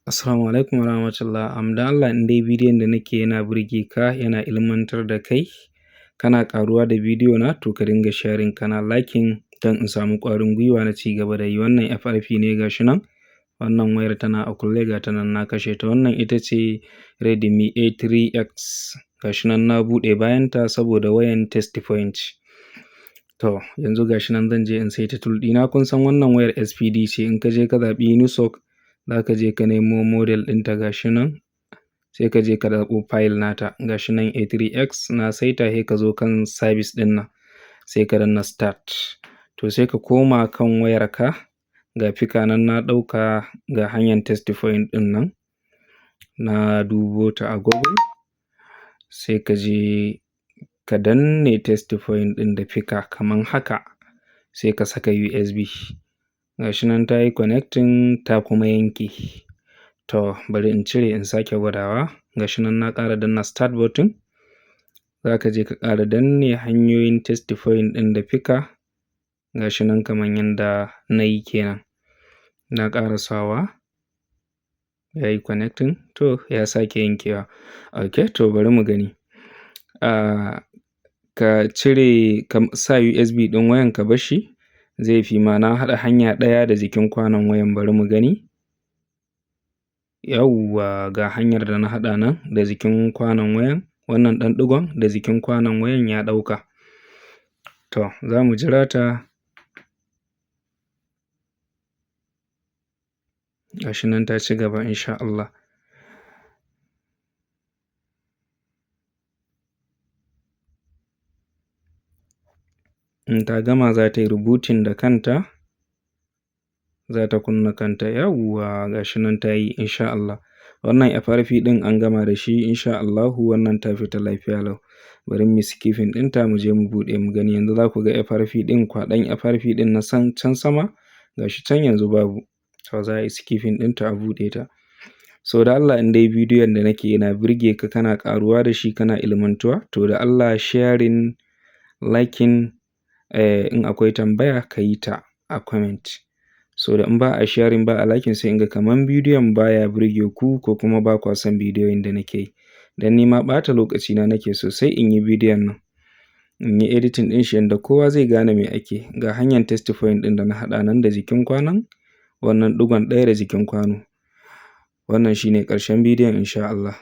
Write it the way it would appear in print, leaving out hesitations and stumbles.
Assalamu alaikum warahmatullah. Dan Allah in dai bidiyon da nake yana burge ka, yana ilmantar da kai, kana ƙaruwa da bidiyo na to ka dinga sharing kana liking don in samu ƙwarin gwiwa na ci gaba da yi. Wannan FRP ne ga shi nan. Wannan wayar tana a kulle ga ta nan na kashe ta. Wannan ita ce Redmi A3X. Ga shi nan na buɗe bayanta saboda wayan test point. To yanzu ga shi nan zan je in saita tool ɗina. Kun san wannan wayar SPD ce. In ka je ka zaɓi Nusok, za ka je ka nemo model ɗinta ga shi nan. Sai ka je ka zaɓo file nata. Ga shi nan A3X na saita, sai ka zo kan service ɗin nan. Sai ka danna start. To sai ka koma kan wayarka. Ga fika nan na ɗauka, ga hanyar test point ɗin nan. Na dubo ta a Google. Sai ka je ka danne test point ɗin da fika kaman haka. Sai ka saka USB. Ga shi nan ta yi connecting ta kuma yanke. To bari in cire in sake gwadawa. Ga shi nan na ƙara danna start button. Za ka je ka ƙara danne hanyoyin test point ɗin da fika. Ga shi nan kaman yanda na yi kenan. Na ƙara sawa. Ya yi connecting. To ya sake yankewa. Okay, to bari mu gani. Ka cire ka sa USB ɗin wayan ka barshi. Zai fi ma na haɗa hanya ɗaya da jikin kwanon wayan, bari mu gani. Yauwa ga hanyar da na haɗa nan da jikin kwanon wayan. Wannan ɗan ɗigon da jikin kwanon wayan ya ɗauka. To za mu jira ta. Ga shi nan ta ci gaba in sha Allah. In ta gama za ta yi rebooting da kanta. Za ta kunna kanta. Yauwa ga shi nan ta yi in sha Allah. Wannan FRP ɗin an gama da shi in sha Allahu. Wannan ta fita lafiya lau. Bari mu skipping ɗinta mu je mu buɗe mu gani. Yanzu za ku ga FRP ɗin, kwaɗan FRP ɗin na can sama. Ga shi can yanzu babu. To za a yi skipping ɗinta a buɗe ta. So da Allah in dai bidiyon da nake yana burge ka, kana ƙaruwa da shi, kana ilmantuwa, to da Allah sharing, liking, in akwai tambaya ka yi ta a comment. So da in ba a sharing ba a liking sai in ga kaman bidiyon baya burge ku ko kuma ba kwa son bidiyoyin da nake yi. Dan ni ma ɓata lokacina nake sosai in yi bidiyon nan. In yi editing ɗin shi yanda kowa zai gane me ake. Ga hanyar test point ɗin da na haɗa nan da jikin kwanon. Wannan ɗigon ɗaya da jikin kwano. Wannan shi ne ƙarshen bidiyon in sha Allah.